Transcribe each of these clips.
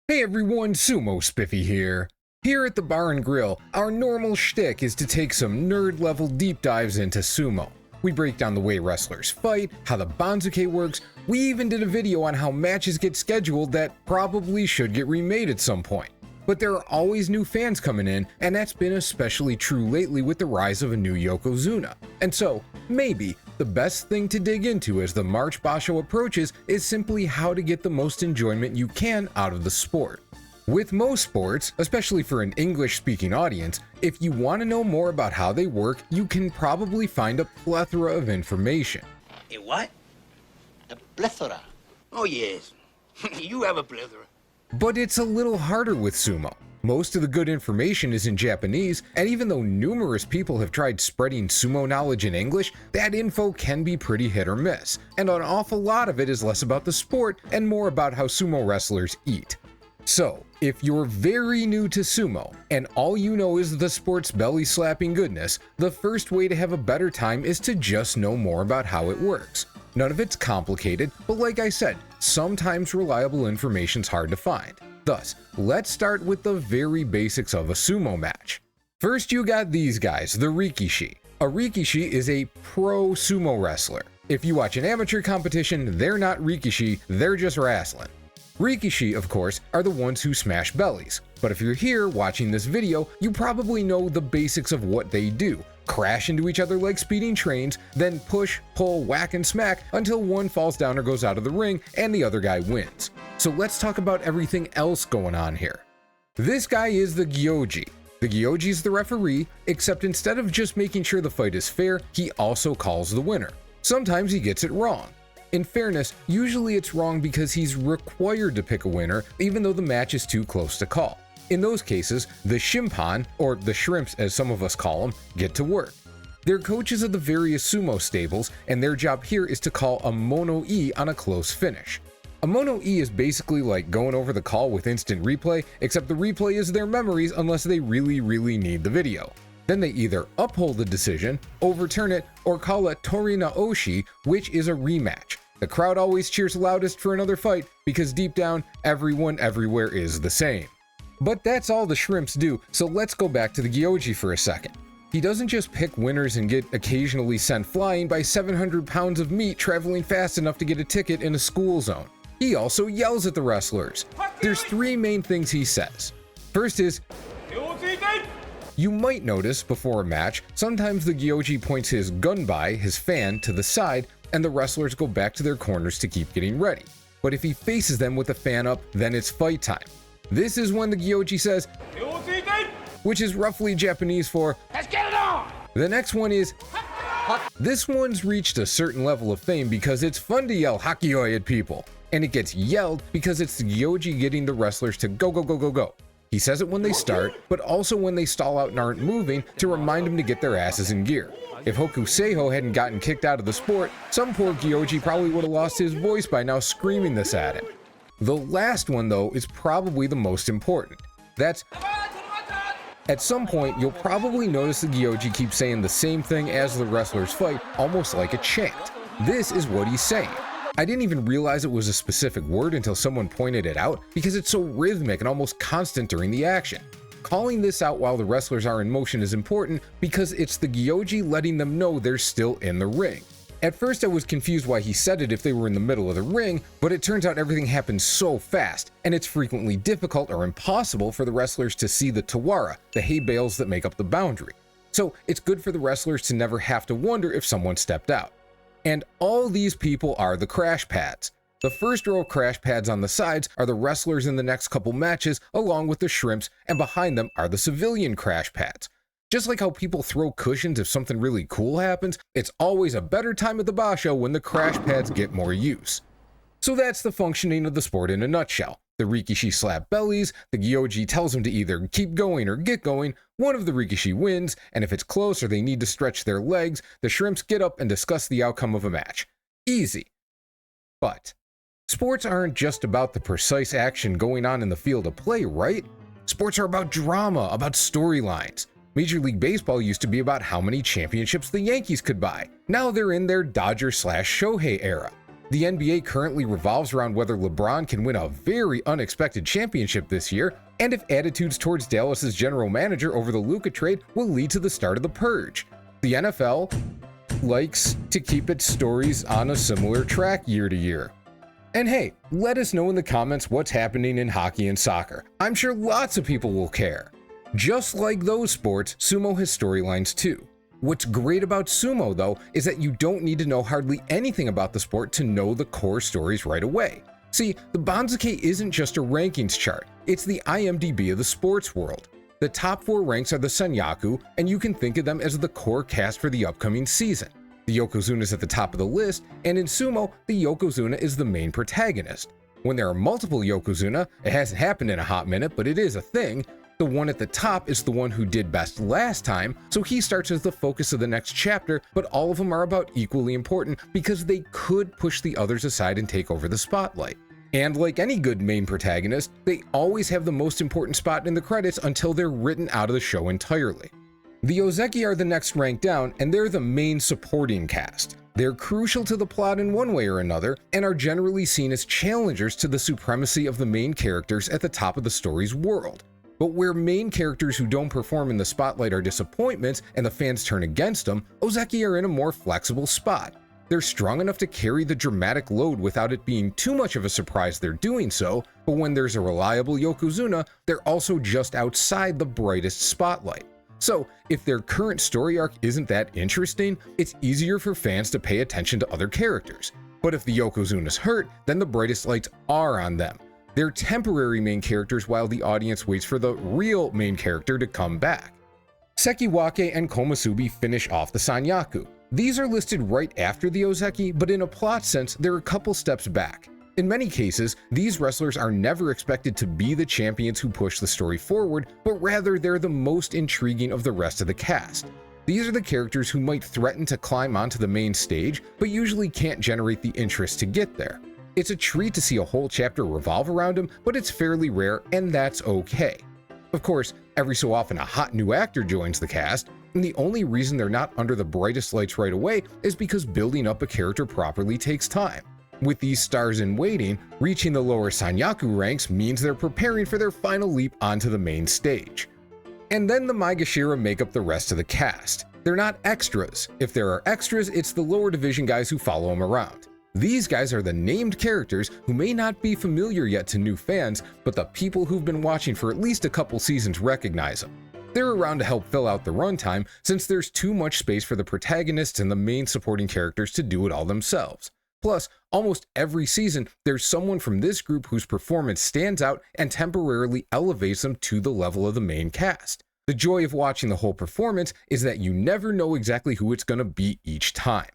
Hey everyone, Sumo Spiffy here. Here at the Bar and Grill, our normal shtick is to take some nerd-level deep dives into sumo. We break down the way wrestlers fight, how the banzuke works, we even did a video on how matches get scheduled that probably should get remade at some point. But there are always new fans coming in, and that's been especially true lately with the rise of a new Yokozuna. And so, maybe, the best thing to dig into as the March Basho approaches is simply how to get the most enjoyment you can out of the sport. With most sports, especially for an English-speaking audience, if you want to know more about how they work, you can probably find a plethora of information. A what? A plethora? Oh yes, you have a plethora. But it's a little harder with sumo. Most of the good information is in Japanese, and even though numerous people have tried spreading sumo knowledge in English, that info can be pretty hit or miss, and an awful lot of it is less about the sport and more about how sumo wrestlers eat. So, if you're very new to sumo, and all you know is the sport's belly-slapping goodness, the first way to have a better time is to just know more about how it works. None of it's complicated, but like I said, sometimes reliable information's hard to find. Thus, let's start with the very basics of a sumo match. First, you got these guys, the rikishi. A rikishi is a pro sumo wrestler. If you watch an amateur competition, they're not rikishi, they're just wrestling. Rikishi, of course, are the ones who smash bellies, but if you're here watching this video, you probably know the basics of what they do. Crash into each other like speeding trains, then push, pull, whack, and smack until one falls down or goes out of the ring and the other guy wins. So let's talk about everything else going on here. This guy is the gyoji. The gyoji is the referee, except instead of just making sure the fight is fair, he also calls the winner. Sometimes he gets it wrong. In fairness, usually it's wrong because he's required to pick a winner even though the match is too close to call. In those cases, the shimpan, or the shrimps as some of us call them, get to work. They're coaches of the various sumo stables, and their job here is to call a mono-e on a close finish. A mono-e is basically like going over the call with instant replay, except the replay is their memories unless they really need the video. Then they either uphold the decision, overturn it, or call a tori naoshi, which is a rematch. The crowd always cheers loudest for another fight because deep down, everyone everywhere is the same. But that's all the shrimps do, so let's go back to the gyoji for a second. He doesn't just pick winners and get occasionally sent flying by 700 pounds of meat traveling fast enough to get a ticket in a school zone. He also yells at the wrestlers. There's three main things he says. First is, you might notice before a match, sometimes the gyoji points his gunbai, his fan, to the side, and the wrestlers go back to their corners to keep getting ready. But if he faces them with the fan up, then it's fight time. This is when the gyoji says, which is roughly Japanese for, let's get it on! The next one is, this one's reached a certain level of fame because it's fun to yell hakioi at people. And it gets yelled because it's the gyoji getting the wrestlers to go. He says it when they start, but also when they stall out and aren't moving to remind them to get their asses in gear. If Hokuseiho hadn't gotten kicked out of the sport, some poor gyoji probably would have lost his voice by now screaming this at him. The last one, though, is probably the most important. That's, at some point, you'll probably notice the gyoji keeps saying the same thing as the wrestlers fight, almost like a chant. This is what he's saying. I didn't even realize it was a specific word until someone pointed it out because it's so rhythmic and almost constant during the action. Calling this out while the wrestlers are in motion is important because it's the gyoji letting them know they're still in the ring. At first I was confused why he said it if they were in the middle of the ring, but it turns out everything happens so fast, and it's frequently difficult or impossible for the wrestlers to see the tawara, the hay bales that make up the boundary. So it's good for the wrestlers to never have to wonder if someone stepped out. And all these people are the crash pads. The first row of crash pads on the sides are the wrestlers in the next couple matches, along with the shrimps, and behind them are the civilian crash pads. Just like how people throw cushions if something really cool happens, it's always a better time at the basho when the crash pads get more use. So that's the functioning of the sport in a nutshell. The rikishi slap bellies, the gyoji tells them to either keep going or get going, one of the rikishi wins, and if it's close or they need to stretch their legs, the shrimps get up and discuss the outcome of a match. Easy. But sports aren't just about the precise action going on in the field of play, right? Sports are about drama, about storylines. Major League Baseball used to be about how many championships the Yankees could buy. Now they're in their Dodger/Shohei era. The NBA currently revolves around whether LeBron can win a very unexpected championship this year, and if attitudes towards Dallas's general manager over the Luka trade will lead to the start of the purge. The NFL likes to keep its stories on a similar track year to year. And hey, let us know in the comments what's happening in hockey and soccer. I'm sure lots of people will care. Just like those sports, sumo has storylines too. What's great about sumo though is that you don't need to know hardly anything about the sport to know the core stories right away. See, the banzuke isn't just a rankings chart, it's the IMDb of the sports world. The top 4 ranks are the sanyaku, and you can think of them as the core cast for the upcoming season. The yokozuna is at the top of the list, and in sumo, the yokozuna is the main protagonist. When there are multiple yokozuna, it hasn't happened in a hot minute, but it is a thing, the one at the top is the one who did best last time, so he starts as the focus of the next chapter, but all of them are about equally important because they could push the others aside and take over the spotlight. And like any good main protagonist, they always have the most important spot in the credits until they're written out of the show entirely. The ozeki are the next rank down, and they're the main supporting cast. They're crucial to the plot in one way or another, and are generally seen as challengers to the supremacy of the main characters at the top of the story's world. But where main characters who don't perform in the spotlight are disappointments and the fans turn against them, ozeki are in a more flexible spot. They're strong enough to carry the dramatic load without it being too much of a surprise they're doing so, but when there's a reliable yokozuna, they're also just outside the brightest spotlight. So, if their current story arc isn't that interesting, it's easier for fans to pay attention to other characters. But if the yokozuna's hurt, then the brightest lights are on them. They're temporary main characters while the audience waits for the real main character to come back. Sekiwake and komusubi finish off the sanyaku. These are listed right after the ozeki, but in a plot sense, they're a couple steps back. In many cases, these wrestlers are never expected to be the champions who push the story forward, but rather they're the most intriguing of the rest of the cast. These are the characters who might threaten to climb onto the main stage, but usually can't generate the interest to get there. It's a treat to see a whole chapter revolve around them, but it's fairly rare, and that's okay. Of course, every so often a hot new actor joins the cast, and the only reason they're not under the brightest lights right away is because building up a character properly takes time. With these stars in waiting, reaching the lower sanyaku ranks means they're preparing for their final leap onto the main stage. And then the Maegashira make up the rest of the cast. They're not extras. If there are extras, it's the lower division guys who follow them around. These guys are the named characters who may not be familiar yet to new fans, but the people who've been watching for at least a couple seasons recognize them. They're around to help fill out the runtime since there's too much space for the protagonists and the main supporting characters to do it all themselves. Plus, almost every season, there's someone from this group whose performance stands out and temporarily elevates them to the level of the main cast. The joy of watching the whole performance is that you never know exactly who it's going to be each time.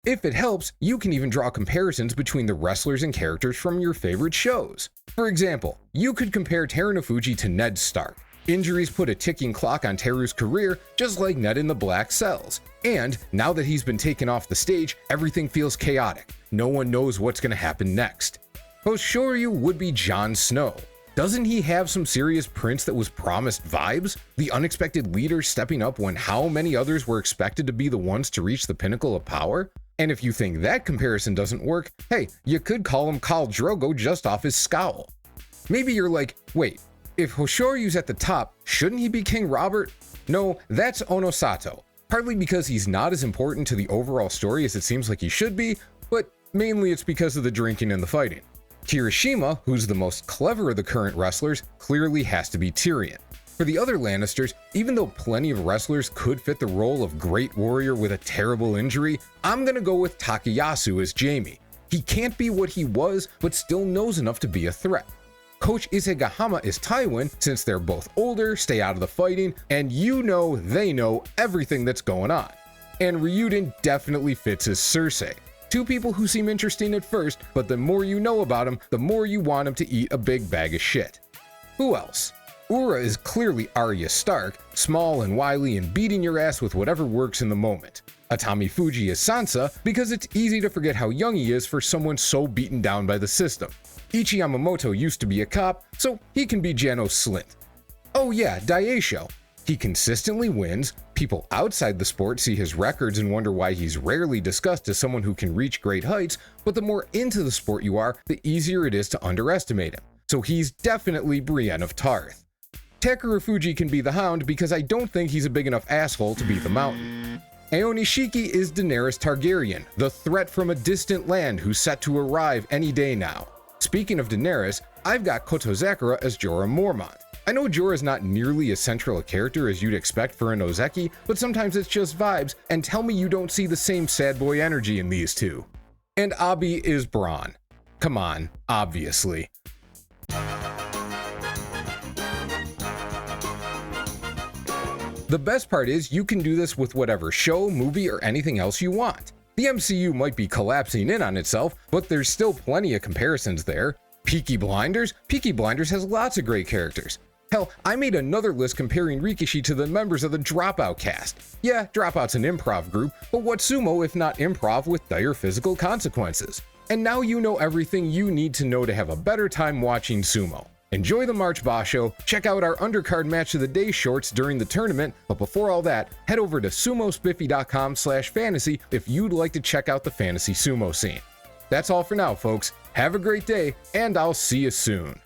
If it helps, you can even draw comparisons between the wrestlers and characters from your favorite shows. For example, you could compare Terunofuji to Ned Stark. Injuries put a ticking clock on Teru's career, just like Ned in the Black Cells. And now that he's been taken off the stage, everything feels chaotic. No one knows what's going to happen next. Hoshoryu would be Jon Snow. Doesn't he have some serious Prince that was promised vibes? The unexpected leader stepping up when how many others were expected to be the ones to reach the pinnacle of power? And if you think that comparison doesn't work, hey, you could call him Khal Drogo just off his scowl. Maybe you're like, wait, if Hoshoryu's at the top, shouldn't he be King Robert? No, that's Onosato. Partly because he's not as important to the overall story as it seems like he should be, but mainly it's because of the drinking and the fighting. Kirishima, who's the most clever of the current wrestlers, clearly has to be Tyrion. For the other Lannisters, even though plenty of wrestlers could fit the role of great warrior with a terrible injury, I'm gonna go with Takayasu as Jaime. He can't be what he was, but still knows enough to be a threat. Coach Isegahama is Tywin, since they're both older, stay out of the fighting, and they know everything that's going on. And Ryuden definitely fits as Cersei. Two people who seem interesting at first, but the more you know about them, the more you want them to eat a big bag of shit. Who else? Ura is clearly Arya Stark, small and wily and beating your ass with whatever works in the moment. Atami Fuji is Sansa because it's easy to forget how young he is for someone so beaten down by the system. Ichi Yamamoto used to be a cop, so he can be Janos Slint. Oh yeah, Daisho. He consistently wins, People outside the sport see his records and wonder why he's rarely discussed as someone who can reach great heights, but the more into the sport you are, the easier it is to underestimate him. So he's definitely Brienne of Tarth. Takarafuji can be the Hound because I don't think he's a big enough asshole to be the Mountain. Aonishiki is Daenerys Targaryen, the threat from a distant land who's set to arrive any day now. Speaking of Daenerys, I've got Kotozakura as Jorah Mormont. I know Jorah's not nearly as central a character as you'd expect for an Ozeki, but sometimes it's just vibes, and tell me you don't see the same sad boy energy in these two. And Abi is Bronn. Come on, obviously. The best part is you can do this with whatever show, movie, or anything else you want. The MCU might be collapsing in on itself, but there's still plenty of comparisons there. Peaky Blinders? Peaky Blinders has lots of great characters. Hell, I made another list comparing Rikishi to the members of the Dropout cast. Yeah, Dropout's an improv group, but what's sumo if not improv with dire physical consequences? And now you know everything you need to know to have a better time watching sumo. Enjoy the March Basho, check out our undercard match of the day shorts during the tournament, but before all that, head over to sumospiffy.com/fantasy if you'd like to check out the fantasy sumo scene. That's all for now, folks. Have a great day, and I'll see you soon.